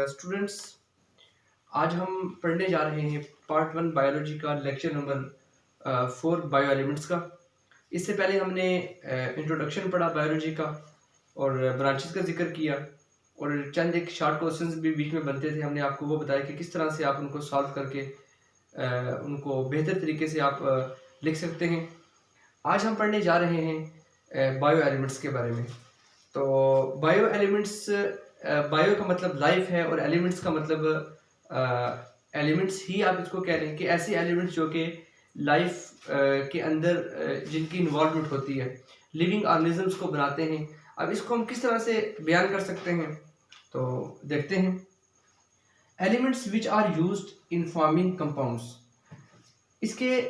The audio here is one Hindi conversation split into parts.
स्टूडेंट्स, आज हम पढ़ने जा रहे हैं पार्ट 1 बायोलॉजी का लेक्चर नंबर 4 बायो एलिमेंट्स का। इससे पहले हमने इंट्रोडक्शन पढ़ा बायोलॉजी का और ब्रांचेस का जिक्र किया और चंद एक शॉर्ट क्वेश्चंस भी बीच में बनते थे। हमने आपको वो बताया कि किस तरह से आप उनको सॉल्व करके उनको बेहतर तरीके से आप लिख सकते हैं। आज हम पढ़ने जा रहे हैं बायो एलिमेंट्स के बारे में। तो बायो एलिमेंट्स, बायो का मतलब लाइफ है और एलिमेंट्स का मतलब एलिमेंट्स ही आप इसको कह रहे हैं कि ऐसे एलिमेंट्स जो कि लाइफ के अंदर जिनकी इन्वॉल्वमेंट होती है, लिविंग ऑर्गेनिजम्स को बनाते हैं। अब इसको हम किस तरह से बयान कर सकते हैं, तो देखते हैं। Elements which are used in forming compounds, इसके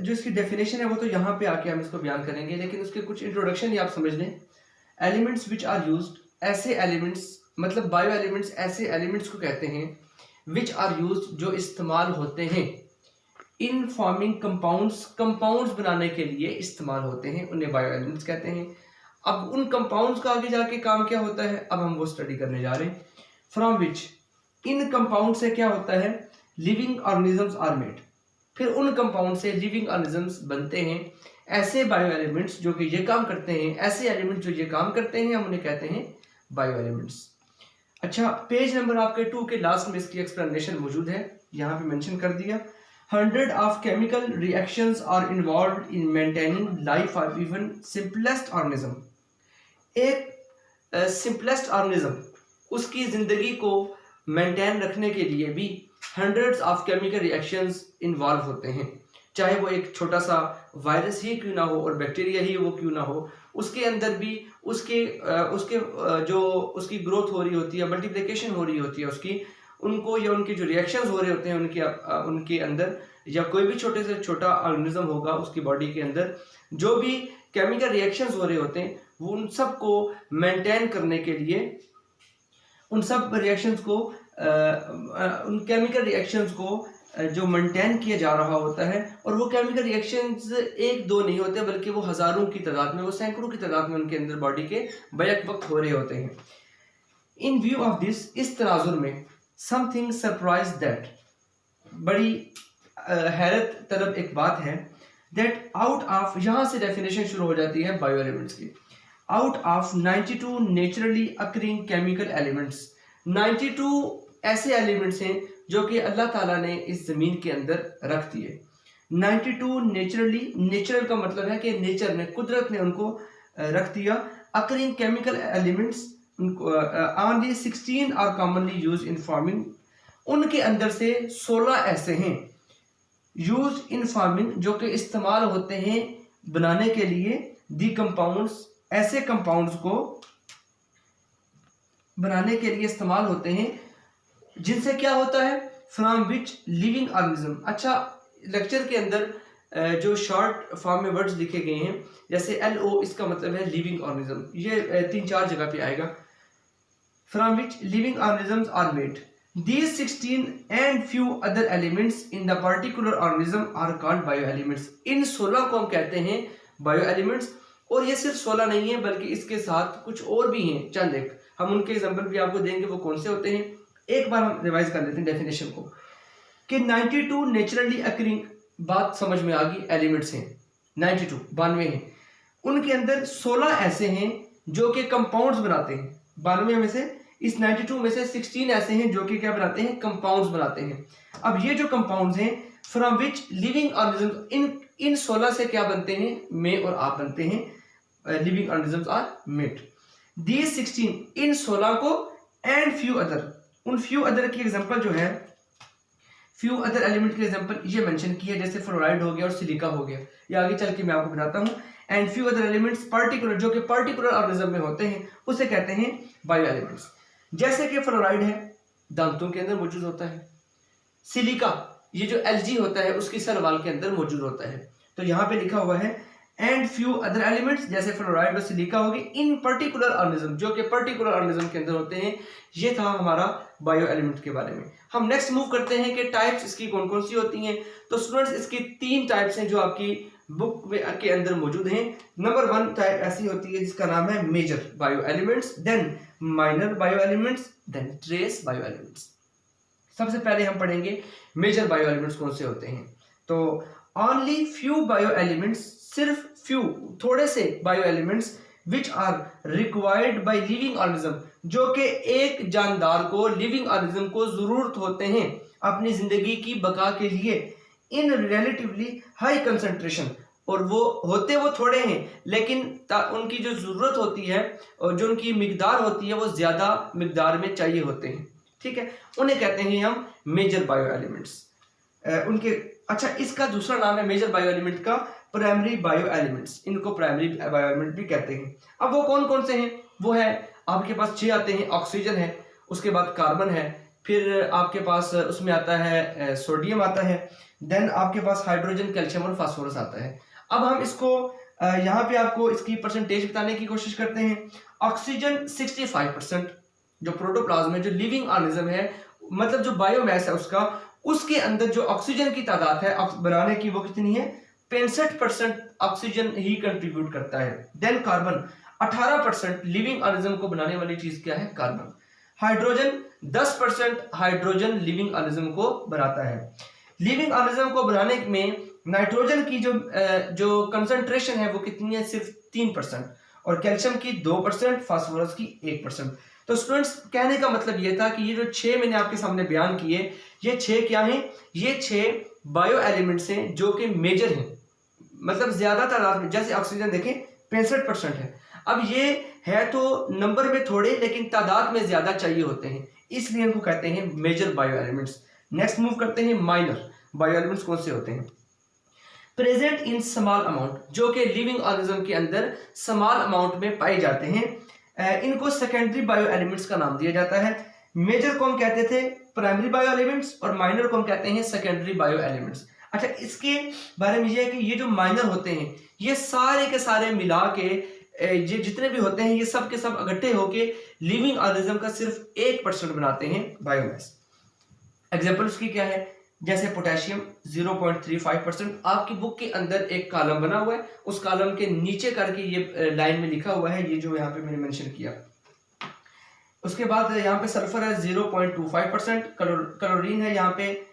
जो इसकी डेफिनेशन है वो तो यहाँ पे आके हम इसको बयान करेंगे, लेकिन उसके कुछ इंट्रोडक्शन ही आप समझ लें। एलिमेंट्स विच आर यूज्ड, ऐसे एलिमेंट्स मतलब बायो एलिमेंट्स ऐसे एलिमेंट्स को कहते हैं विच आर यूज्ड जो इस्तेमाल होते हैं इन फॉर्मिंग कंपाउंड्स, कंपाउंड्स बनाने के लिए इस्तेमाल होते हैं, उन्हें बायो एलिमेंट्स कहते हैं। अब उन कंपाउंड्स का आगे जाके काम क्या होता है, अब हम वो स्टडी करने जा रहे हैं। फ्रॉम विच, इन कंपाउंड से क्या होता है, लिविंग ऑर्गेनिजम्स आर मेड, फिर उन कंपाउंड से लिविंग ऑर्गेनिजम्स बनते हैं। ऐसे बायो एलिमेंट्स जो कि ये काम करते हैं, ऐसे एलिमेंट्स जो ये काम करते हैं, हम उन्हें कहते हैं बायो एलिमेंट्स। अच्छा, पेज नंबर आपके 2 के लास्ट में इसकी एक्सप्लेनेशन मौजूद है, यहाँ पे मेंशन कर दिया। 100 of chemical reactions are involved in maintaining life of even simplest organism. एक सिंपलेस्ट ऑर्गेनिज्म, उसकी जिंदगी को मेंटेन रखने के लिए भी hundreds of chemical reactions involve होते हैं। चाहे वो एक छोटा सा वायरस ही क्यों ना हो और बैक्टीरिया ही वो क्यों ना हो, उसके अंदर भी उसके जो उसकी ग्रोथ हो रही होती है, मल्टीप्लिकेशन हो रही होती है उसकी, उनको या उनके जो रिएक्शंस हो रहे होते हैं उनके अंदर, या कोई भी छोटे से छोटा ऑर्गेनिज्म होगा उसकी बॉडी के अंदर, जो भी केमिकल रिएक्शंस हो रहे होते हैं वो उन सब को मेंटेन करने के लिए, उन सब रिएक्शंस को उन केमिकल रिएक्शंस को जो मेंटेन किया जा रहा होता है। और वो केमिकल रिएक्शंस एक दो नहीं होते, बल्कि वो हजारों की तादाद में, वो सैकड़ों की तादाद में उनके अंदर बॉडी के बैक वक्त हो रहे होते हैं। इन व्यू ऑफ दिस, इस तनाजुर में, समथिंग सरप्राइज दैट, बड़ी हैरत तलब एक बात है, दैट आउट ऑफ, यहाँ से डेफिनेशन शुरू हो जाती है बायो एलिमेंट्स की। Out of 92 naturally occurring chemical elements, 92 ऐसे एलिमेंट्स हैं जो कि अल्लाह ताला ने इस ज़मीन के अंदर रख दिए। 92 नेचुरली, नेचुरल का मतलब है कि नेचर ने, कुदरत ने उनको रख दिया। Occurring chemical elements, only 16 are commonly use in forming, उनके अंदर से 16 ऐसे हैं यूज इन फार्मिंग जो कि इस्तेमाल होते हैं बनाने के लिए। दी कंपाउंड्स, ऐसे कंपाउंड्स को बनाने के लिए इस्तेमाल होते हैं जिनसे क्या होता है, फ्रॉम विच लिविंग ऑर्गेनिज्म। अच्छा, लेक्चर के अंदर जो शॉर्ट फॉर्म में वर्ड्स लिखे गए हैं, जैसे LO, इसका मतलब है लिविंग ऑर्गेनिज्म, ये 3-4 जगह पे आएगा। From which living organisms are made, these 16 and few other elements in the particular organism are called bio elements. इन 16 को हम कहते हैं बायो एलिमेंट्स। और ये सिर्फ 16 नहीं है, बल्कि इसके साथ कुछ और भी हैं, चंद एक हम उनके एग्जांपल भी आपको देंगे, वो कौन से होते हैं। एक बार हम रिवाइज कर लेते हैं डेफिनेशन को कि 92 नेचुरली अकरिंग, बात समझ में आ गई, एलिमेंट्स हैं 92, 92 हैं, उनके अंदर 16 ऐसे हैं जो कि कंपाउंड्स बनाते हैं। 92 में से, इस 92 में से 16 ऐसे हैं जो कि क्या बनाते हैं, कंपाउंड्स बनाते हैं। अब ये जो कंपाउंड्स हैं, फ्रॉम विच लिविंग ऑर्गेनिज्म, इन 16 से क्या बनते हैं, मैं और आप बनते हैं, living organisms are made. These 16, इन 16 को, एंड फ्यू अदर, उन फ्यू अदर की एग्जांपल जो है, फ्यू अदर एलिमेंट की एग्जांपल ये मेंशन की है, जैसे फ्लोराइड हो गया और सिलिका हो गया, ये आगे चल के मैं आपको बताता हूँ। And few other elements particular, जो कि पर्टिकुलर ऑर्गेनिज्म में होते हैं, उसे कहते हैं बायो एलिमेंट्स। जैसे कि फ्लोराइड है, दांतों के अंदर मौजूद होता है। सिलिका, ये जो Lg होता है, उसकी सेल वॉल के अंदर मौजूद होता है। तो यहाँ पे लिखा हुआ है एंड फ्यू अदर एलिमेंट्स, जैसे फ्लोराइड और सिलिका होगी, इन पर्टिकुलर ऑर्गेनिज्म, जो कि पर्टिकुलर ऑर्गेनिज्म के अंदर होते हैं। ये था हमारा बायो एलिमेंट के बारे में। हम नेक्स्ट मूव करते हैं कि टाइप्स इसकी कौन कौन सी होती हैं। तो स्टूडेंट्स, इसकी 3 टाइप्स हैं जो आपकी बुक में के अंदर मौजूद हैं। नंबर 1 टाइप ऐसी होती है जिसका नाम है major bio elements, then minor bio elements, then trace bio elements. सबसे पहले हम पढ़ेंगे मेजर बायो एलिमेंट्स कौन से होते हैं। तो ओनली फ्यू बायो एलिमेंट्स, सिर्फ फ्यू थोड़े से bio elements which are required by living organism, जो कि एक जानदार को, लिविंग ऑर्गेनिज्म को जरूरत होते हैं अपनी जिंदगी की बका के लिए, इन रिलेटिवली हाई कंसंट्रेशन, और वो होते वो थोड़े हैं लेकिन उनकी जो जरूरत होती है और जो उनकी मिकदार होती है वो ज्यादा मिकदार में चाहिए होते हैं, ठीक है, उन्हें कहते हैं हम मेजर बायो एलिमेंट्स। उनके अच्छा, इसका दूसरा नाम है मेजर बायो एलिमेंट का प्राइमरी बायो एलिमेंट्स, इनको प्राइमरी बायो एलिमेंट भी कहते हैं। अब वो कौन कौन से हैं? वो है आपके पास 6 आते हैं। ऑक्सीजन है, उसके बाद कार्बन है, फिर आपके पास उसमें आता है सोडियम आता है, देन आपके पास हाइड्रोजन, कैल्शियम और फास्फोरस आता है। अब हम इसको यहाँ पे आपको इसकी परसेंटेज बताने की कोशिश करते हैं। ऑक्सीजन 65%, जो प्रोटोप्लाज्म है, जो लिविंग ऑर्गेनिज्म है, मतलब जो बायोमास है उसका, उसके अंदर जो ऑक्सीजन की तादाद है बनाने की वो कितनी है? 65% ऑक्सीजन ही कंट्रीब्यूट करता है। देन कार्बन 18%, लिविंग ऑर्गेनिज्म को बनाने वाली चीज क्या है? Carbon. Hydrogen 10% hydrogen living organism को बनाता है। लिविंग ऑर्गेनिज्म को बनाने में नाइट्रोजन की जो कंसंट्रेशन है वो कितनी है? सिर्फ 3%, और कैल्शियम की 2%, फास्फोरस की 1%। तो स्टूडेंट्स, कहने का मतलब ये था कि ये जो 6 मैंने आपके सामने बयान किए, ये 6 क्या हैं? ये 6 बायो एलिमेंट्स हैं जो कि मेजर हैं, मतलब ज्यादा तादाद में। जैसे ऑक्सीजन देखें 65% है, अब ये है तो नंबर में थोड़े लेकिन तादाद में ज्यादा चाहिए होते हैं, इसलिए इनको कहते हैं major bio elements. Next move करते हैं माइनर बायो एलिमेंट्स कौन से होते हैं? प्रेजेंट इन स्मॉल अमाउंट, जो कि लिविंग ऑर्गेनिज्म के अंदर स्मॉल अमाउंट में पाए जाते हैं, इनको सेकेंडरी बायो एलिमेंट्स का नाम दिया जाता है। मेजर को हम कहते थे प्राइमरी बायो एलिमेंट्स और माइनर को हम कहते हैं सेकेंडरी बायो एलिमेंट्स। अच्छा, इसके बारे में ये है कि ये जो माइनर होते हैं ये सारे के सारे मिला के ये जितने भी होते हैं ये सब के सब इकट्ठे होके लिविंग ऑर्गेनिज्म का सिर्फ 1% बनाते हैं बायोमास। एग्जाम्पल उसकी क्या है? जैसे पोटेशियम 0.35%, आपकी बुक के अंदर एक कॉलम बना हुआ है, उस कॉलम के नीचे करके ये लाइन में लिखा हुआ है, ये जो यहाँ पे मैंने मेंशन किया। उसके बाद यहाँ पे सल्फर है 0.25%, क्लोरीन है यहाँ पे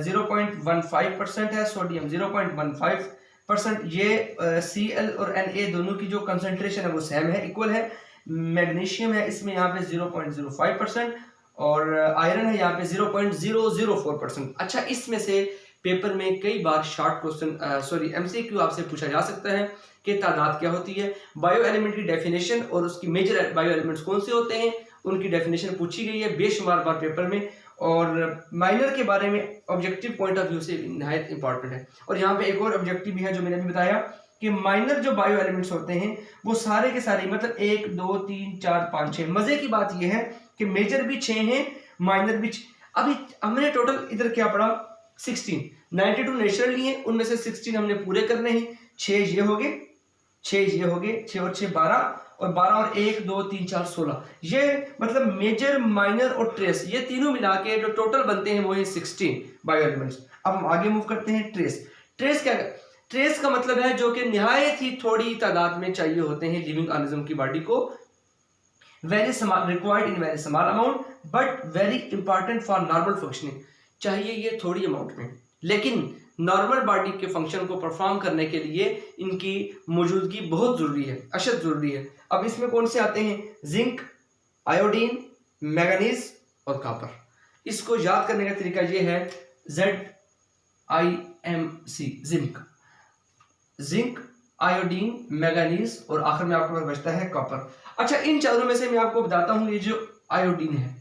0.15% है, सोडियम 0.15%। ये Cl और Na दोनों की जो कंसंट्रेशन है वो सेम है, इक्वल है। मैग्नीशियम है इसमें यहाँ पे 0.05%, और आयरन है यहाँ पे 0.004%। अच्छा, इसमें से पेपर में कई बार शॉर्ट क्वेश्चन एमसीक्यू आपसे पूछा जा सकता है कि तादाद क्या होती है, बायो एलिमेंट की डेफिनेशन और उसकी मेजर बायो एलिमेंट्स कौन से होते हैं, उनकी डेफिनेशन पूछी गई है बेशुमार बार पेपर में। और माइनर के बारे में ऑब्जेक्टिव पॉइंट ऑफ व्यू से निहायत इंपॉर्टेंट है। और यहाँ पे एक और ऑब्जेक्टिव भी है जो मैंने भी बताया कि माइनर जो बायो एलिमेंट्स होते हैं वो सारे के सारे, मतलब 1 2 3 4 5 6। मजे की बात यह है कि मेजर भी 6 हैं, माइनर भी 6। अभी हमने टोटल इधर क्या पढ़ा? 16, 92 नेचुरल लिए, उनमें से 16 हमने पूरे करने हैं। 6 ये हो गए, 6 ये हो गए, 6 और 6 12, और 12 और 1 2 3 4 16। ये मतलब मेजर, माइनर और ट्रेस, ये तीनों मिला के जो टोटल बनते हैं वो है 16 बायो एलिमेंट्स। अब हम आगे मूव करते हैं ट्रेस। ट्रेस क्या? ट्रेस का मतलब है जो कि निहायत ही थोड़ी तादाद में चाहिए होते हैं लिविंग ऑर्गेनिज्म की बॉडी को, very small, required in very small amount but very important for normal functioning. चाहिए ये थोड़ी अमाउंट में, लेकिन नॉर्मल बॉडी के फंक्शन को परफॉर्म करने के लिए इनकी मौजूदगी बहुत जरूरी है, अशद जरूरी है। अब इसमें कौन से आते हैं? जिंक, आयोडीन, मैंगनीज और कॉपर। इसको याद करने का तरीका ये है ZIMC, zinc, zinc, iodine, manganese और आखिर में आपके पास बचता है कॉपर। अच्छा, इन चारों में से मैं आपको बताता हूं, ये जो आयोडीन है,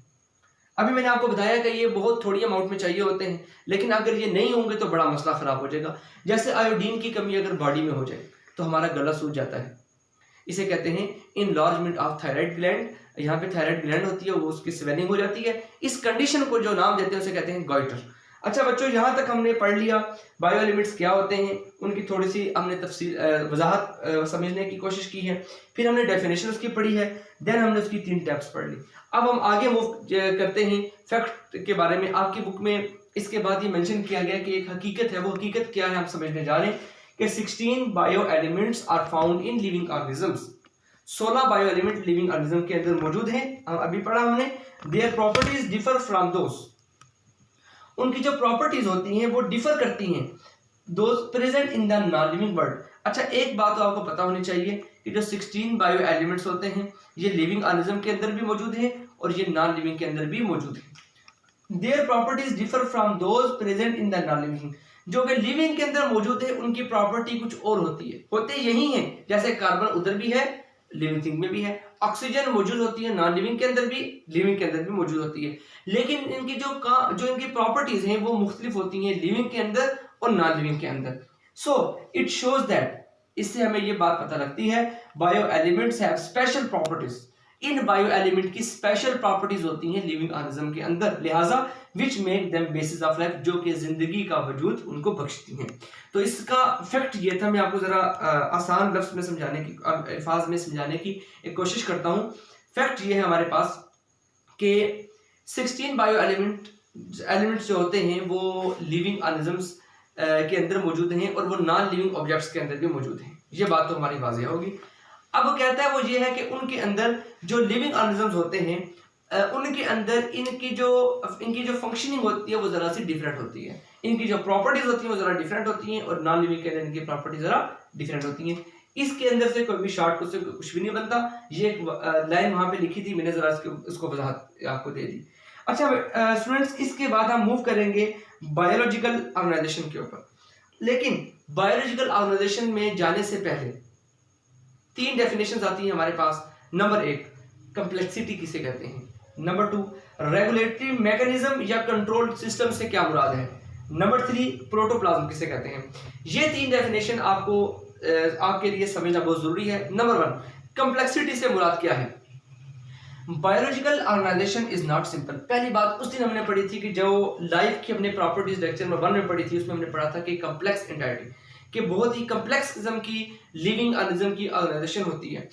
अभी मैंने आपको बताया कि ये बहुत थोड़ी अमाउंट में चाहिए होते हैं, लेकिन अगर ये नहीं होंगे तो बड़ा मसला खराब हो जाएगा। जैसे आयोडीन की कमी अगर बॉडी में हो जाए तो हमारा गला सूज जाता है, इसे कहते हैं इनलार्जमेंट ऑफ थायराइड ग्लैंड। यहाँ पे थायराइड ग्लैंड होती है, वो उसकी स्वेलिंग हो जाती है। इस कंडीशन को जो नाम देते हैं उसे कहते हैं गॉइटर। अच्छा बच्चों, यहाँ तक हमने पढ़ लिया बायो एलिमेंट्स क्या होते हैं, उनकी थोड़ी सी हमने तफसील वजाहत समझने की कोशिश की है। फिर हमने डेफिनेशन उसकी पढ़ी है, देन हमने उसकी 3 टाइप्स पढ़ ली। अब हम आगे मूव करते हैं फैक्ट के बारे में। आपकी बुक में इसके बाद ये मेंशन किया गया कि एक हकीकत है, वो हकीकत क्या है हम समझने जा रहे हैं कि 16 bio elements are found in living organisms. 16 bio element living organism के अंदर मौजूद हैं। अभी पढ़ा हमने, their properties differ from those, उनकी जो प्रॉपर्टीज होती हैं वो डिफर करती हैं those present in the non living world. अच्छा, एक बात तो आपको पता होनी चाहिए कि जो 16 बायो एलिमेंट्स होते हैं ये लिविंग ऑर्गेनिज्म के अंदर भी मौजूद हैं और ये नॉन लिविंग के अंदर भी मौजूद हैं। There properties differ from those present in the non living, जो कि लिविंग के अंदर मौजूद है उनकी प्रॉपर्टी कुछ और होती है, होते यही है। जैसे कार्बन उधर भी है, लिविंग थिंग में भी है, ऑक्सीजन मौजूद होती है नॉन लिविंग के अंदर भी, लिविंग के अंदर भी मौजूद होती है, लेकिन इनकी जो इनकी प्रॉपर्टीज हैं वो मुख्तलिफ होती हैं लिविंग के अंदर और नॉन लिविंग के अंदर। सो इट शोज दैट, इससे हमें ये बात पता लगती है bio elements have special properties, in bio element की स्पेशल प्रॉपर्टीज होती हैं लिविंग ऑर्गेनिज्म के अंदर, लिहाजा which make them basis of life, जो कि जिंदगी का वजूद उनको बख्शती हैं। तो इसका फैक्ट ये था, मैं आपको जरा आसान लफ्ज में समझाने की, अल्फाज में समझाने की एक कोशिश करता हूँ। फैक्ट ये है हमारे पास कि 16 बायो एलिमेंट्स जो होते हैं वो लिविंग ऑर्गेनिजम्स के अंदर मौजूद हैं और वो नॉन लिविंग ऑब्जेक्ट्स के अंदर भी मौजूद हैं। ये बात तो हमारी वाज़ेह होगी। अब वो कहता है वो ये है कि उनके अंदर जो लिविंग ऑर्गेनिजम्स होते हैं उनके अंदर इनकी जो फंक्शनिंग होती है वो ज़रा सी डिफरेंट होती है, इनकी जो प्रॉपर्टीज होती हैं वो ज़रा डिफरेंट होती हैं और नॉन लिविंग के अंदर इनकी प्रॉपर्टीज ज़रा डिफरेंट होती हैं। इसके अंदर से कोई भी शॉर्ट से कुछ भी नहीं बनता। ये एक लाइन वहाँ पे लिखी थी, मैंने ज़रा उसको वजाहत आपको दे दी। अच्छा स्टूडेंट्स, इसके बाद हम मूव करेंगे बायोलॉजिकल ऑर्गेनाइजेशन के ऊपर, लेकिन बायोलॉजिकल ऑर्गेनाइजेशन में जाने से पहले 3 डेफिनेशंस आती हैं हमारे पास। नंबर 1, कंप्लेक्सिटी किसे कहते हैं। नंबर 2, रेगुलेटरी मैकेनिज्म या कंट्रोल सिस्टम से क्या मुराद है। नंबर 3, प्रोटोप्लाज्म किसे कहते हैं। ये 3 डेफिनेशन आपको आपके लिए समझना बहुत जरूरी है। नंबर 1, कंप्लेक्सिटी से मुराद क्या है। Biological organization is not simple. पहली बात उस दिन हमने पढ़ी थी कि जो लाइफ की अपने प्रॉपर्टीज लेक्चर में 1 में पढ़ी थी, उसमें हमने पढ़ा था कि कम्प्लेक्स एंटाइटी, कि बहुत ही कम्प्लेक्स किस्म की लिविंग ऑर्गेनिज्म की ऑर्गेनाइजेशन होती है।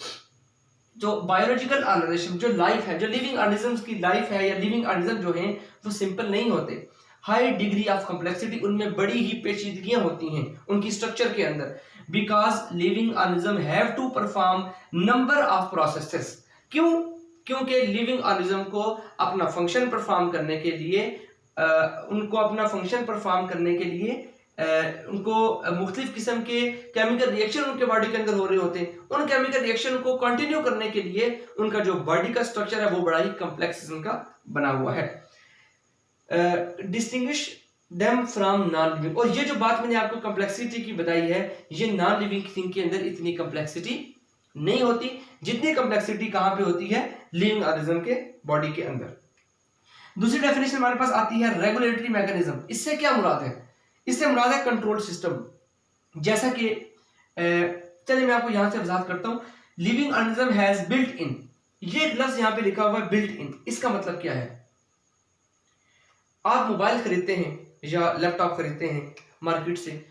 जो बायोलॉजिकल ऑर्गेनाइजेशन, जो लाइफ है, जो लिविंग ऑर्गेनिजम्स की लाइफ है या लिविंग ऑर्गेनिज्म जो हैं वो सिंपल नहीं होते। हाई डिग्री ऑफ कम्प्लेक्सिटी, उनमें बड़ी ही पेचीदगियां होती हैं उनकी स्ट्रक्चर के अंदर। Because living organism have to perform number of processes. क्यों? क्योंकि लिविंग ऑर्गेनिज्म को अपना फंक्शन परफॉर्म करने के लिए उनको मुख्तलिफ किस्म के केमिकल रिएक्शन उनके बॉडी के अंदर हो रहे होते हैं। उन केमिकल रिएक्शन को कंटिन्यू करने के लिए उनका जो बॉडी का स्ट्रक्चर है वो बड़ा ही कम्प्लेक्स किस्म का बना हुआ है। Distinguish them from non living, और ये जो बात मैंने आपको कम्प्लेक्सिटी की बताई है, ये नॉन लिविंग थिंग के अंदर इतनी कम्प्लेक्सिटी नहीं होती जितनी कम्प्लेक्सिटी कहाँ पे होती है, लिविंग ऑर्गेनिज्म के बॉडी के अंदर। दूसरी डेफिनेशन हमारे पास आती है रेगुलेटरी मैकेनिज्म। इससे क्या मुराद है? इससे मुराद है कंट्रोल सिस्टम। जैसा कि चलिए मैं आपको यहां से वजाहत करता हूं। Living organism has built in, ये एक लफ्ज यहां पे लिखा हुआ है बिल्ट इन। इसका मतलब क्या है? आप मोबाइल खरीदते हैं या लैपटॉप खरीदते हैं मार्केट से,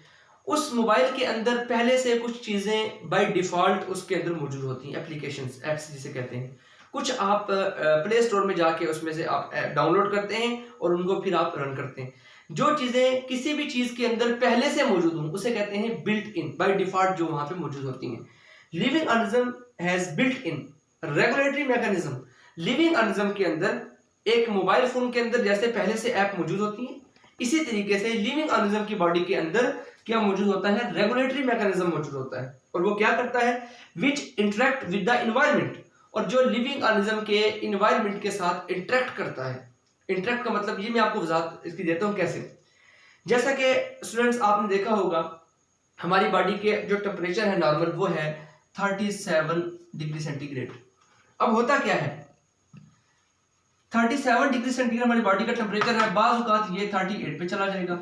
उस मोबाइल के अंदर पहले से कुछ चीजें बाय डिफॉल्ट उसके अंदर मौजूद होती हैं, एप्लीकेशंस, ऐप्स जिसे कहते हैं। कुछ आप प्ले स्टोर में जाके उसमें से आप डाउनलोड करते हैं और उनको फिर आप रन करते हैं। जो चीजें किसी भी चीज के अंदर पहले से मौजूद हों उसे कहते हैं बिल्ट इन, बाय डिफॉल्ट जो वहां पे मौजूद होती हैं। Living organism has built in regulatory mechanism. Living organism के अंदर एक मोबाइल फोन के अंदर जैसे पहले से ऐप मौजूद होती है, इसी तरीके से लिविंग ऑर्गेनिज्म की बॉडी के अंदर क्या मौजूद होता है, रेगुलेटरी मैकेनिज्म मौजूद होता है। और वो क्या करता है, विच इंटरेक्ट विद द एनवायरनमेंट, और जो लिविंग ऑर्गेनिज्म के एनवायरनमेंट के साथ इंटरेक्ट करता है। इंटरेक्ट का मतलब ये मैं आपको वजाहत इसकी देता हूँ कैसे। जैसा कि स्टूडेंट्स आपने देखा होगा हमारी बॉडी के जो टेम्परेचर है नॉर्मल वो है 37 डिग्री सेंटीग्रेड। अब होता क्या है, 37 डिग्री सेंटीग्रेड हमारी बॉडी का टेम्परेचर है, बाज़ औक़ात ये 38 पे चला जाएगा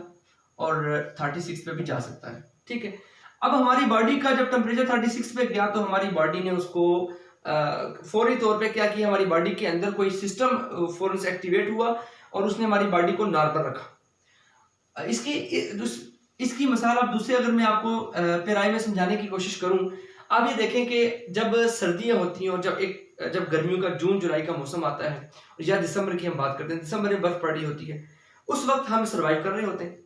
और 36 पे भी जा सकता है, ठीक है। अब हमारी बॉडी का जब टेम्परेचर 36 पे गया तो हमारी बॉडी ने उसको फौरी तौर पे क्या किया, हमारी बॉडी के अंदर कोई सिस्टम फौरन से एक्टिवेट हुआ और उसने हमारी बॉडी को नॉर्मल रखा। इसकी मिसाल आप दूसरे अगर मैं आपको पेराई में समझाने की कोशिश करूं, आप ये देखें कि जब सर्दियां होती हैं और जब गर्मियों का जून जुलाई का मौसम आता है या दिसंबर की हम बात करते हैं, दिसंबर में बर्फ पड़ रही होती है, उस वक्त हम सर्वाइव कर रहे होते हैं।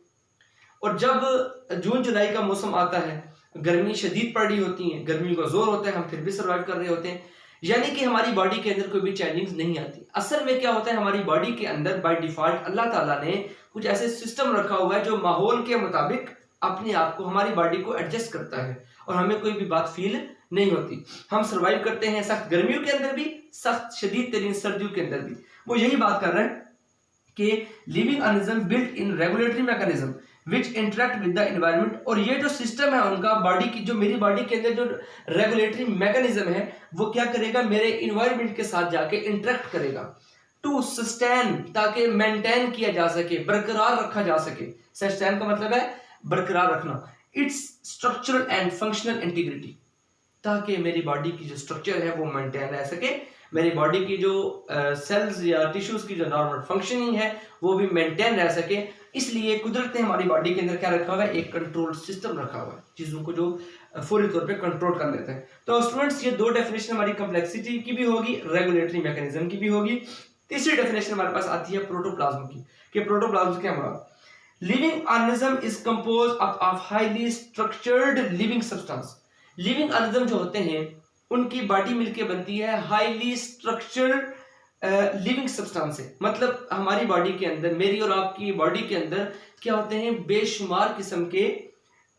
और जब जून जुलाई का मौसम आता है गर्मी शदीद पड़ रही होती है, गर्मी का जोर होता है, हम फिर भी सर्वाइव कर रहे होते हैं, यानी कि हमारी बॉडी के अंदर कोई भी चेंजिंग्स नहीं आती। असल में क्या होता है, हमारी बॉडी के अंदर बाय डिफॉल्ट अल्लाह ताला ने कुछ ऐसे सिस्टम रखा हुआ है जो माहौल के मुताबिक अपने आप को, हमारी बॉडी को एडजस्ट करता है और हमें कोई भी बात फील नहीं होती। हम सर्वाइव करते हैं सख्त गर्मियों के अंदर भी, सख्त शदीद तरीन सर्दियों के अंदर भी। वो यही बात कर रहे हैं कि living organism built in regulatory mechanism which interact with the environment. और ये जो सिस्टम है उनका बॉडी की, जो मेरी बॉडी के अंदर जो रेगुलेटरी मैकेनिज्म है, वो क्या करेगा, मेरे इन्वायरमेंट के साथ जाके इंटरेक्ट करेगा टू सस्टेन, ताकि मेंटेन किया जा सके, बरकरार रखा जा सके। सस्टेन का मतलब है बरकरार रखना। It's structural and functional integrity, ताकि मेरी बॉडी की जो स्ट्रक्चर है वो मेंटेन रह सके, मेरी बॉडी की जो सेल्स या टिश्यूज की जो नॉर्मल फंक्शनिंग है वो भी मेंटेन रह सके। इसलिए कुदरत ने हमारी बॉडी के अंदर क्या रखा हुआ है, एक कंट्रोल सिस्टम रखा हुआ है, चीज़ों को जो फौरी तौर पे कंट्रोल कर लेते हैं। तो स्टूडेंट्स, ये दो डेफिनेशन हमारी कम्प्लेक्सिटी की भी होगी, रेगुलेटरी मैकेनिज्म की भी होगी। तीसरी डेफिनेशन हमारे पास आती है प्रोटोप्लाज्म की, कि प्रोटोप्लाज्म क्या हमारा living organism is compose of highly structured living substance. Living organism जो होते हैं उनकी बॉडी मिलके बनती है हाईली स्ट्रक्चर्ड लिविंग सब्सटेंस से। मतलब हमारी बॉडी के अंदर, मेरी और आपकी बॉडी के अंदर क्या होते हैं, बेशुमार किस्म के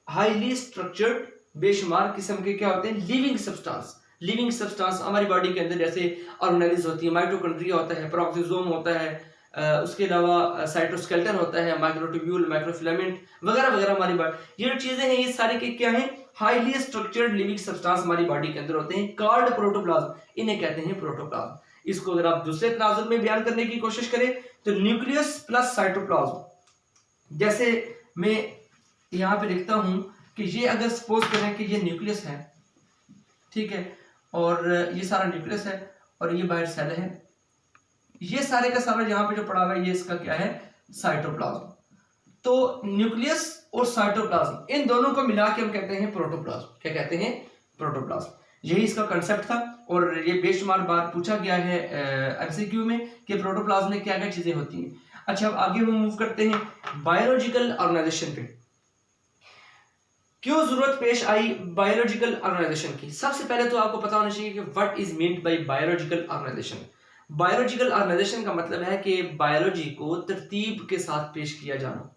हाईली स्ट्रक्चर्ड, बेशुमार किस्म के क्या होते हैं, लिविंग सब्सटेंस। लिविंग सब्सटेंस हमारी बॉडी के अंदर जैसे ऑर्गेनेल्स होती है, माइटोकॉन्ड्रिया होता है, पेरोक्सिसोम होता है, उसके अलावा साइटोस्केलेटन होता है, माइक्रोट्यूब्यूल, माइक्रोफिलामेंट वगैरह वगैरह। हमारी बॉडी ये जो चीजें हैं, ये सारे के क्या हैं, हाईली स्ट्रक्चर्ड लिविंग सब्सटेंस हमारी बॉडी के अंदर होते हैं, कॉल्ड प्रोटोप्लाज्म। इन्हें कहते हैं प्रोटोप्लाज्म। इसको अगर आप दूसरे तनाजुर में बयान करने की कोशिश करें तो न्यूक्लियस प्लस साइटोप्लाज्म। जैसे मैं यहाँ पे लिखता हूं कि ये अगर सपोज करें कि ये न्यूक्लियस है, ठीक है, और ये सारा न्यूक्लियस है और ये बाहर सेल है, ये सारे का सारा यहाँ पे जो पड़ा हुआ है ये इसका क्या है, साइटोप्लाज्म। तो न्यूक्लियस और साइटोप्लाज्म, इन दोनों को मिला के हम कहते हैं प्रोटोप्लाज्म। क्या कहते हैं, प्रोटोप्लाज्म। यही इसका कंसेप्ट था और ये बेशुमार बार पूछा गया है एमसीक्यू में कि प्रोटोप्लाज्म में क्या क्या चीजें होती हैं। अच्छा, अब आगे हम मूव करते हैं बायोलॉजिकल ऑर्गेनाइजेशन पे। क्यों जरूरत पेश आई बायोलॉजिकल ऑर्गेनाइजेशन की? सबसे पहले तो आपको पता होना चाहिए कि what is meant by biological organization. Biological organization का मतलब है कि बायोलॉजी को तरतीब के साथ पेश किया जाना,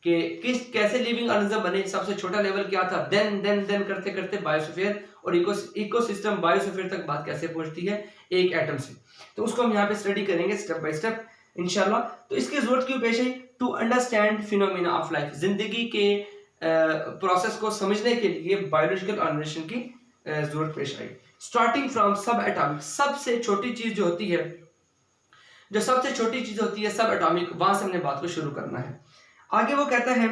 कि कैसे लिविंग ऑर्गेनिज्म बने। सबसे छोटा लेवल क्या था, देन करते करते बायोस्फीयर और इकोसिस्टम, बायोस्फीयर तक बात कैसे पहुंचती है एक एटम से। तो उसको हम यहाँ पे स्टडी करेंगे स्टेप बाय स्टेप इंशाल्लाह। तो इसकी जरूरत क्यों पेश आई? To understand phenomena of life. जिंदगी के प्रोसेस को समझने के लिए बायोलॉजिकल ऑर्गेनाइजेशन की जरूरत पेश आई। स्टार्टिंग फ्रॉम सब एटॉमिक, सबसे छोटी चीज जो होती है, जो सबसे छोटी चीज होती है सब एटॉमिक, वहां से हमने बात को शुरू करना है। आगे वो कहता है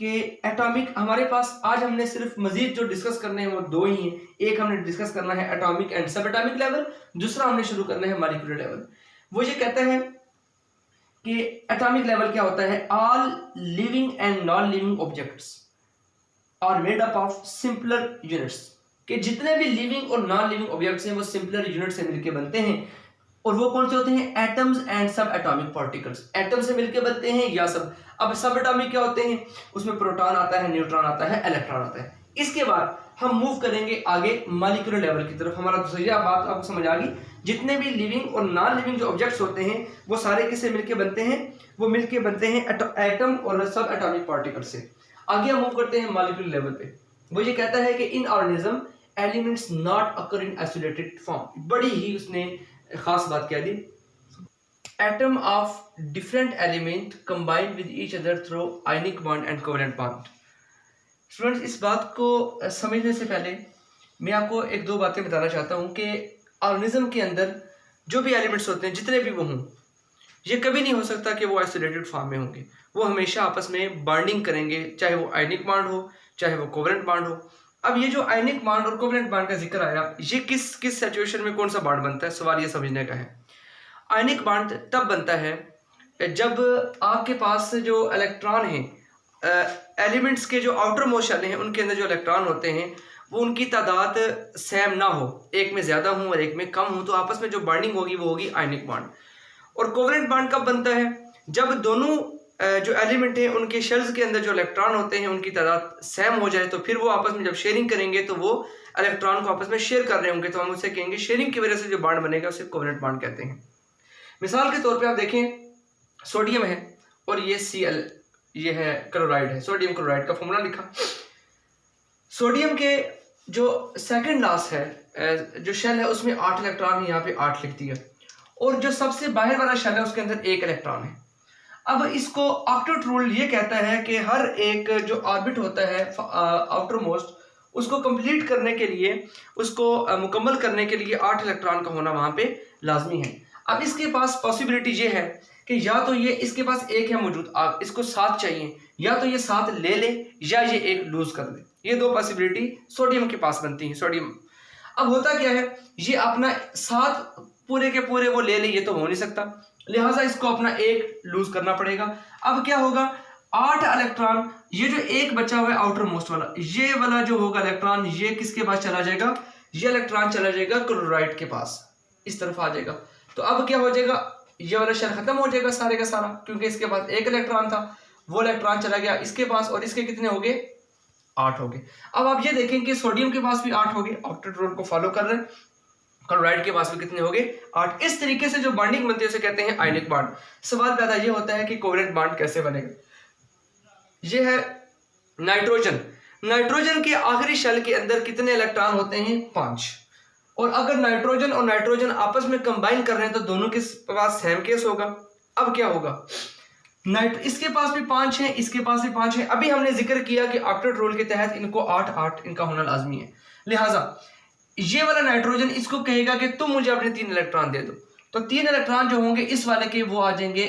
कि एटॉमिक हमारे पास, आज हमने सिर्फ मजीद जो डिस्कस करने हैं वो दो ही हैं। एक हमने डिस्कस करना है एटॉमिक एंड सब एटॉमिक लेवल, दूसरा हमने शुरू करना है मॉलिक्यूलर लेवल। वो ये कहता है कि एटॉमिक लेवल क्या होता है, all living and non living objects are made up of simpler units. कि जितने भी लिविंग और नॉन लिविंग ऑब्जेक्ट्स हैं वो सिंपलर यूनिट से मिलकर बनते हैं। और वो कौन से होते हैं, एटम्स एंड सब एटॉमिक पार्टिकल्स। एटम से मिलकर बनते हैं या सब। अब सब एटॉमिक क्या होते हैं, उसमें प्रोटॉन आता है, न्यूट्रॉन आता है, इलेक्ट्रॉन आता है। इसके बाद हम मूव करेंगे आगे मॉलिक्यूलर लेवल की तरफ। हमारा दूसरी बात आपको समझ आ गई, जितने भी लिविंग और नॉन लिविंग जो ऑब्जेक्ट्स होते हैं वो सारे किससे मिलकर बनते हैं, वो मिलकर बनते हैं एटम और सब एटॉमिक पार्टिकल से। आगे हम मूव करते हैं मॉलिक्यूलर लेवल पे। वो ये कहता है कि in organism elements not occur in isolated form. बड़ी ही उसने खास बात कह दी, atom of different element combined with each other through ionic bond and covalent bond. Students, इस बात को समझने से पहले मैं आपको एक दो बातें बताना चाहता हूँ कि ऑर्गेनिज्म के अंदर जो भी एलिमेंट्स होते हैं, जितने भी वो हों, ये कभी नहीं हो सकता कि वो आइसोलेटेड फॉर्म में होंगे। वो हमेशा आपस में बॉन्डिंग करेंगे, चाहे वो आयनिक बॉन्ड हो, चाहे वो कोवेलेंट बॉन्ड हो। अब ये जो आयनिक बॉन्ड और कोवेलेंट बॉन्ड का जिक्र आया, ये किस किस सिचुएशन में कौन सा बॉन्ड बनता है, सवाल ये समझने का है। आयनिक बॉन्ड तब बनता है जब आपके पास जो इलेक्ट्रॉन हैं, एलिमेंट्स के जो आउटर मोस्ट शेल हैं उनके अंदर जो इलेक्ट्रॉन होते हैं वो उनकी तादाद सेम ना हो, एक में ज़्यादा हो और एक में कम हो, तो आपस में जो बॉन्डिंग होगी वो होगी आयनिक बॉन्ड। और कोवेलेंट बॉन्ड कब बनता है, जब दोनों जो एलिमेंट हैं उनके शेल्स के अंदर जो इलेक्ट्रॉन होते हैं उनकी तादाद सेम हो जाए, तो फिर वो आपस में जब शेयरिंग करेंगे तो वो इलेक्ट्रॉन को आपस में शेयर कर रहे होंगे, तो हम उसे कहेंगे शेयरिंग की वजह से जो बॉन्ड बनेगा उसे कोवेलेंट बॉन्ड कहते हैं। मिसाल के तौर पे आप देखें, सोडियम है और ये Cl, ये है क्लोराइड है, सोडियम क्लोराइड का फॉर्मूला लिखा। सोडियम के जो सेकंड लास्ट है जो शेल है उसमें 8 इलेक्ट्रॉन है, यहाँ पे 8 लिख दिया, और जो सबसे बाहर वाला शेल है उसके अंदर 1 इलेक्ट्रॉन है। अब इसको ऑक्टेट रूल ये कहता है कि हर एक जो ऑर्बिट होता है आउटर मोस्ट, उसको कंप्लीट करने के लिए, उसको मुकम्मल करने के लिए 8 इलेक्ट्रॉन का होना वहां पे लाजमी है। अब इसके पास पॉसिबिलिटी ये है कि या तो ये इसके पास 1 है मौजूद, इसको 7 चाहिए, या तो ये 7 ले ले या ये 1 लूज कर ले। ये 2 पॉसिबिलिटी सोडियम के पास बनती है। सोडियम अब होता क्या है, ये अपना 7 पूरे के पूरे वो ले ले, ये तो हो नहीं सकता, लिहाजा इसको अपना 1 लूज करना पड़ेगा। अब क्या होगा, 8 इलेक्ट्रॉन, ये जो 1 बचा हुआ है आउटर मोस्ट वाला, ये वाला जो होगा इलेक्ट्रॉन, ये किसके पास चला जाएगा, ये इलेक्ट्रॉन चला जाएगा क्लोराइड के पास, इस तरफ आ जाएगा। तो अब क्या हो जाएगा, ये वाला शेल खत्म हो जाएगा सारे का सारा, क्योंकि इसके पास 1 इलेक्ट्रॉन था, वो इलेक्ट्रॉन चला गया इसके पास, और इसके कितने हो गए, 8 हो गए। अब आप ये देखें कि सोडियम के पास भी 8 हो गए, ऑक्टेट रूल को फॉलो कर रहे हैं। क्लोराइड के पास भी कितने हो गए, 8। इस तरीके से जो बॉन्डिंग बनती है उसे कहते हैं आयनिक बॉन्ड। सवाल पैदा ये होता है कि कोवेलेंट बॉन्ड कैसे बनेगा। ये है नाइट्रोजन। नाइट्रोजन के आखिरी शेल के अंदर कितने इलेक्ट्रॉन होते हैं, 5। और अगर नाइट्रोजन और नाइट्रोजन आपस में कंबाइन कर रहे हैं तो दोनों के पास सेम केस होगा। अब क्या होगा, इसके पास भी 5 है, इसके पास भी 5 है। अभी हमने जिक्र किया कि ऑक्टेट रूल के तहत इनको 8-8 इनका होना लाजमी है। लिहाजा ये वाला नाइट्रोजन इसको कहेगा कि तुम मुझे अपने 3 इलेक्ट्रॉन दे दो, तो 3 इलेक्ट्रॉन जो होंगे इस वाले के वो आ जाएंगे,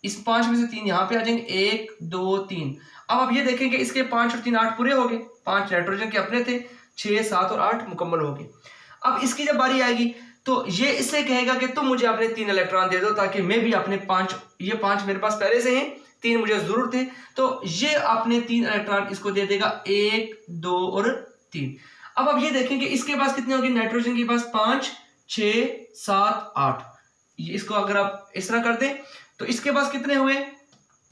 इस 5 में से 3 यहाँ पे आ जाएंगे, 1 2 3। अब आप ये देखेंगे इसके 5 और 3 8 पूरे हो गए, 5 नाइट्रोजन के अपने थे, 6 7 और 8 मुकम्मल हो गए। अब इसकी जब बारी आएगी तो ये इससे कहेगा कि तुम मुझे अपने 3 इलेक्ट्रॉन दे दो, ताकि मैं भी अपने 5, ये 5 मेरे पास पहले से हैं, 3 मुझे जरूरत है, तो ये अपने 3 इलेक्ट्रॉन इसको दे देगा, 1 2 और 3। अब आप ये देखेंगे इसके पास कितने होंगे, नाइट्रोजन के पास 5 6 7 8। इसको अगर आप इस तरह कर दें तो इसके पास कितने हुए,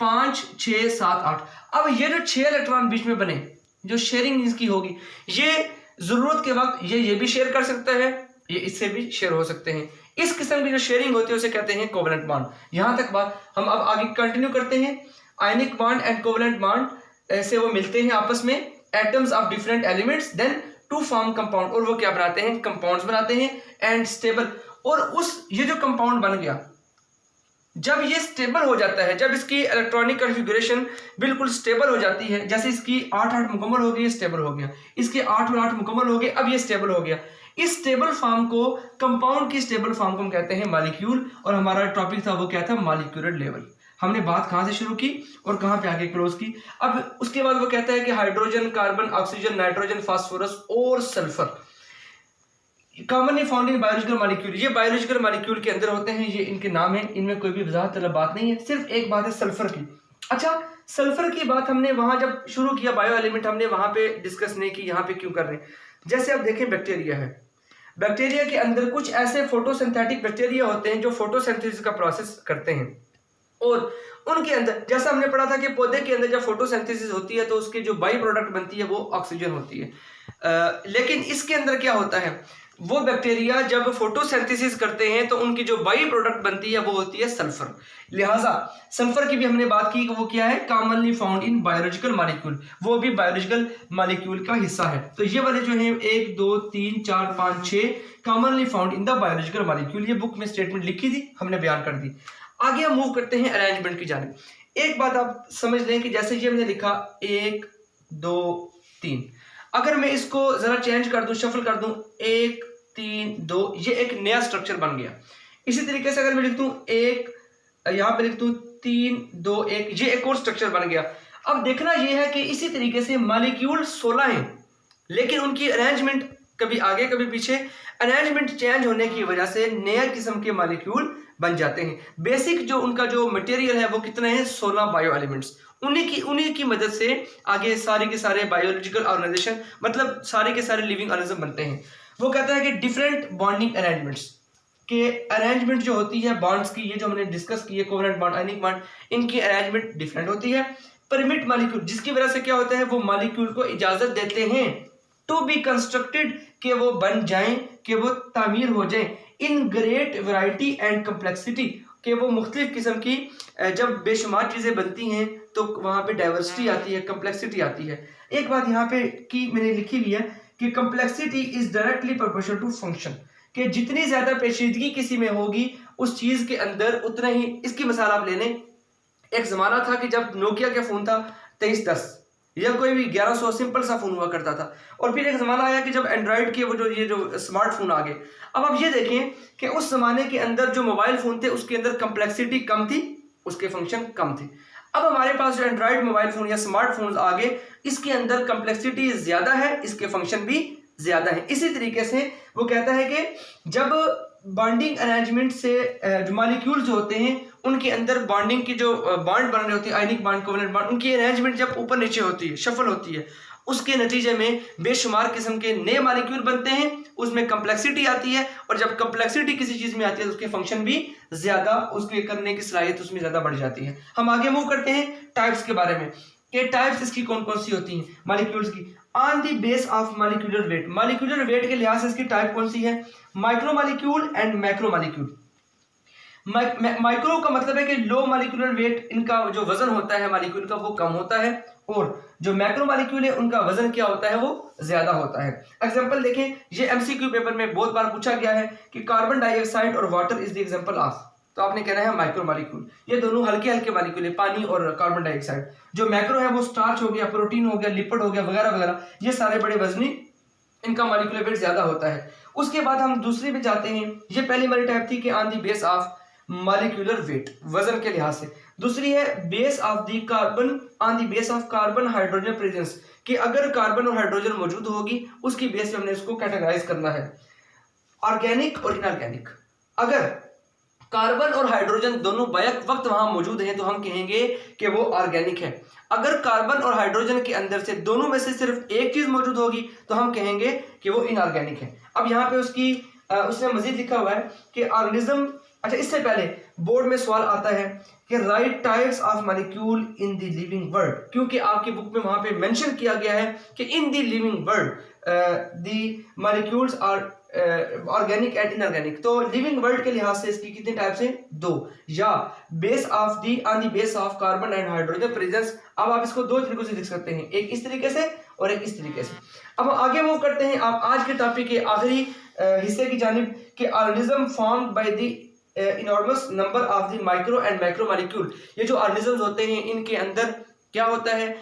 5 6 7 8। अब ये जो 6 इलेक्ट्रॉन बीच में बने, जो शेयरिंग इसकी होगी, ये जरूरत के वक्त ये भी शेयर कर सकता है, ये इससे भी शेयर हो सकते हैं। इस किस्म की जो शेयरिंग होती है उसे कहते हैं कोवेलेंट बॉन्ड। यहां तक बात हम अब आगे कंटिन्यू करते हैं। Ionic bond and covalent bond ऐसे वो मिलते हैं आपस में, atoms of different elements then to form compound, और वो क्या बनाते हैं, कंपाउंड्स बनाते हैं एंड स्टेबल। और उस ये जो कंपाउंड बन गया, जब ये स्टेबल हो जाता है, जब इसकी इलेक्ट्रॉनिक कॉन्फ़िगरेशन बिल्कुल स्टेबल हो जाती है, जैसे इसकी 8-8 मुकम्मल हो गई, ये स्टेबल हो गया, इसके 8 और 8 मुकम्मल हो गए, अब ये स्टेबल हो गया। इस स्टेबल फॉर्म को, कंपाउंड की स्टेबल फॉर्म को हम कहते हैं मॉलिक्यूल, और हमारा टॉपिक था वो क्या था, मॉलिक्यूलर लेवल। हमने बात कहाँ से शुरू की और कहाँ पे आगे क्लोज की। अब उसके बाद वो कहता है कि hydrogen, carbon, oxygen, nitrogen, phosphorus और sulphur commonly found in biological molecule. ये बायोलॉजिकल मॉलिक्यूल के अंदर होते हैं, ये इनके नाम है, इनमें कोई भी वजाहत तलब बात नहीं है, सिर्फ एक बात है सल्फर की। अच्छा, सल्फर की बात हमने वहां जब शुरू किया बायो एलिमेंट, हमने वहां पे डिस्कस नहीं की, यहाँ पे क्यों कर रहे हैं। जैसे आप देखें बैक्टीरिया है, बैक्टीरिया के अंदर कुछ ऐसे फोटोसिंथेटिक बैक्टीरिया होते हैं जो फोटोसिंथेसिस का प्रोसेस करते हैं, और उनके अंदर जैसा हमने पढ़ा था कि पौधे के अंदर जब फोटोसिंथेसिस होती है तो उसकी जो बाई प्रोडक्ट बनती है वो ऑक्सीजन होती है। लेकिन इसके अंदर क्या होता है, वो बैक्टीरिया जब फोटोसिंथेसिस करते हैं तो उनकी जो बाई प्रोडक्ट बनती है वो होती है सल्फर। लिहाजा सल्फर की भी हमने बात की कि वो क्या है, commonly found in biological molecule, वो भी बायोलॉजिकल मॉलिक्यूल का हिस्सा है। तो ये वाले जो है 1 2 3 4 5 6 commonly found in the biological molecule, ये बुक में स्टेटमेंट लिखी थी, हमने बयान कर दी। आगे हम मूव करते हैं अरेंजमेंट की जानिब। एक बात आप समझ लें कि जैसे ये हमने लिखा 1 2 3, अगर मैं इसको जरा चेंज कर दूं, शफल कर दूं, 1 3 2, ये एक नया स्ट्रक्चर बन गया। इसी तरीके से अगर मैं लिख दूं 1, यहां पे लिख दूं 3 2 1, ये एक और स्ट्रक्चर बन गया। अब देखना ये है कि इसी तरीके से मॉलिक्यूल 16 हैं, लेकिन उनकी अरेंजमेंट कभी आगे कभी पीछे, अरेंजमेंट चेंज होने की वजह से नया किस्म के मॉलिक्यूल बन जाते हैं। बेसिक जो उनका जो मटेरियल है वो कितने हैं, 16 बायो एलिमेंट्स। उन्हीं की मदद से आगे सारे के सारे बायोलॉजिकल ऑर्गेनाइजेशन, मतलब सारे के सारे लिविंग ऑर्गेनिज्म बनते हैं। वो कहता है कि डिफरेंट बॉन्डिंग अरेंजमेंट्स, कि अरेंजमेंट जो होती है बॉन्ड्स की, ये जो हमने डिस्कस की है कोवेलेंट बॉन्ड, आयनिक बॉन्ड, इनकी अरेंजमेंट डिफरेंट होती है। परमिट मॉलिक्यूल, जिसकी वजह से क्या होता है, वो मॉलिक्यूल को इजाजत देते हैं टू बी कंस्ट्रक्टेड, कि वो बन जाएं, कि वो तामीर हो जाएं in great variety and complexity, कि वो मुख्तलिफ किस्म की जब बेशुमार चीज़ें बनती हैं तो वहाँ पे डाइवर्सिटी आती है, कम्प्लेक्सिटी आती है। एक बात यहाँ पे की मैंने लिखी हुई है कि complexity is directly proportional to function, कि जितनी ज़्यादा पेचीदगी किसी में होगी उस चीज़ के अंदर उतना ही। इसकी मिसाल आप ले लें, एक ज़माना था कि जब नोकिया का फ़ोन था 2310 या कोई भी 1100 सिंपल सा फ़ोन हुआ करता था, और फिर एक ज़माना आया कि जब एंड्रॉयड के वो जो ये जो स्मार्टफोन आ गए। अब आप ये देखें कि उस ज़माने के अंदर जो मोबाइल फ़ोन थे उसके अंदर कम्प्लेक्सिटी कम थी, उसके फंक्शन कम थे। अब हमारे पास जो एंड्रॉयड मोबाइल फ़ोन या स्मार्टफोन्स आ गए, इसके अंदर कम्प्लेक्सिटी ज़्यादा है, इसके फंक्शन भी ज़्यादा है। इसी तरीके से वो कहता है कि जब बॉन्डिंग अरेंजमेंट से जो मॉलिक्यूल्स होते हैं उनके अंदर बॉन्डिंग की जो बॉन्ड बन रहे होती है, आयनिक बॉन्ड, कोवेलेंट बॉन्ड, उनकी अरेंजमेंट जब ऊपर नीचे होती है, शफल होती है, उसके नतीजे में बेशुमार किस्म के नए मॉलिक्यूल बनते हैं, उसमें कम्प्लेक्सिटी आती है, और जब कम्प्लेक्सिटी किसी चीज़ में आती है तो उसके फंक्शन भी ज़्यादा, उसके करने की सलाहियत उसमें ज़्यादा बढ़ जाती है। हम आगे मूव करते हैं टाइप्स के बारे में, कि टाइप्स इसकी कौन कौन सी होती हैं मॉलिक्यूल्स की। On the base of molecular weight, molecular weight के लिहाज से इसकी टाइप कौन सी है, micro molecule and macro molecule. Micro का मतलब है कि लो मॉलिक्यूलर वेट, इनका जो वजन होता है मॉलिक्यूल का वो कम होता है, और जो मैक्रो मॉलिक्यूल है उनका वजन क्या होता है, वो ज्यादा होता है। एग्जांपल देखें, ये एमसीक्यू पेपर में बहुत बार पूछा गया है कि कार्बन डाइऑक्साइड और water is the example of, तो आपने कहना है माइक्रो मॉलिक्यूल। ये दोनों हल्के हल्के मॉलिक्यूल है, पानी और कार्बन डाइऑक्साइड। जो मैक्रो है वो स्टार्च हो गया, प्रोटीन हो गया, लिपिड हो गया, वगैरह वगैरह, ये सारे बड़े वजनी, इनका मॉलिक्यूलर वेट ज्यादा होता है। उसके बाद हम दूसरी पे जाते हैं, ये पहली वाली टाइप थी कि on the base of molecular weight, वजन के लिहाज से। दूसरी है base of the carbon, on the base of carbon hydrogen presence, कि अगर कार्बन और हाइड्रोजन मौजूद होगी उसकी बेस पे हमने इसको कैटेगराइज करना है, ऑर्गेनिक और इनऑर्गेनिक। अगर कार्बन और हाइड्रोजन दोनों बैक वक्त वहां मौजूद हैं तो हम कहेंगे कि वो ऑर्गेनिक है। अगर कार्बन और हाइड्रोजन के अंदर से दोनों में से सिर्फ एक चीज मौजूद होगी तो हम कहेंगे कि वो इनऑर्गेनिक है। अब यहाँ पे उसने मजीद लिखा हुआ है कि ऑर्गेनिज्म, अच्छा इससे पहले बोर्ड में सवाल आता है कि right types of molecule in the living world, क्योंकि आपकी बुक में वहां पे मेंशन किया गया है कि in the living world the molecules are organic and inorganic. तो लिविंग वर्ल्ड के लिहाज से इसकी कितने टाइप्स हैं, 2, या base of the on the base of carbon and hydrogen presence. अब आप इसको दो तरीकों से लिख सकते हैं, एक इस तरीके से और एक इस तरीके से। अब हम आगे मूव करते हैं आप आज के टॉपिक के आखिरी हिस्से की जानिब, कि organism formed by the enormous number of the micro and macro molecule. ये जो ऑर्गेनिजम्स होते हैं इनके अंदर क्या होता है,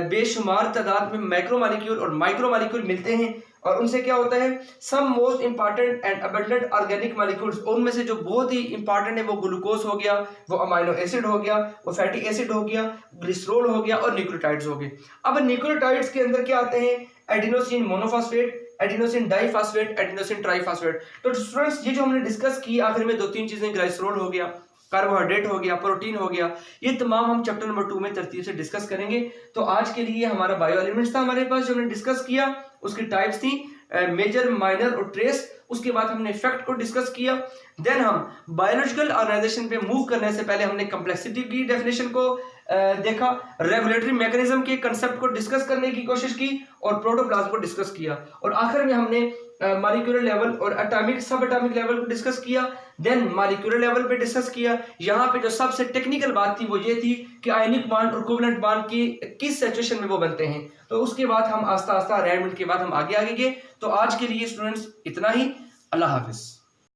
बेशुमार तादाद में मैक्रो मॉलिक्यूल और माइक्रो मॉलिक्यूल मिलते हैं, और उनसे क्या होता है, some most important and abundant organic molecules, उनमें से जो बहुत ही इंपॉर्टेंट है वो ग्लूकोज हो गया, वो अमाइनो एसिड हो गया, वो फैटी एसिड हो गया, ग्लिसरॉल हो गया और न्यूक्लियोटाइड्स हो गए। अब न्यूक्लियोटाइड्स के अंदर क्या आते हैं, adenosine monophosphate, adenosine diphosphate, adenosine triphosphate. तो स्टूडेंट्स ये जो हमने डिस्कस की आखिर में 2-3 चीजें, ग्लाइसरॉल हो गया, कार्बोहाइड्रेट हो गया, प्रोटीन हो गया, ये तमाम हम चैप्टर नंबर 2 में तरतीब से डिस्कस करेंगे। तो आज के लिए हमारा बायो एलिमेंट्स था हमारे पास जो हमने डिस्कस किया, उसकी टाइप्स थी मेजर, माइनर और ट्रेस। उसके बाद हमने इफेक्ट को डिस्कस किया। देन हम बायोलॉजिकल ऑर्गेनाइजेशन पे मूव करने से पहले हमने कम्प्लेक्सिटी की डेफिनेशन को देखा, रेगुलेटरी मैकेनिज्म के कंसेप्ट को डिस्कस करने की कोशिश की और प्रोटोप्लाज्म को डिस्कस किया, और आखिर में हमने मॉलिक्यूलर लेवल और एटॉमिक सब एटॉमिक लेवल को डिस्कस किया। देन मॉलिक्यूलर लेवल पे डिस्कस किया। यहाँ पे जो सबसे टेक्निकल बात थी वो ये थी कि आयनिक बॉन्ड और कोवेलेंट बॉन्ड की किस सिचुएशन में वो बनते हैं। तो उसके बाद हम आस्ता आस्ता अरेंजमेंट के बाद हम आगे गए। तो आज के लिए स्टूडेंट्स इतना ही। अल्लाह हाफिज।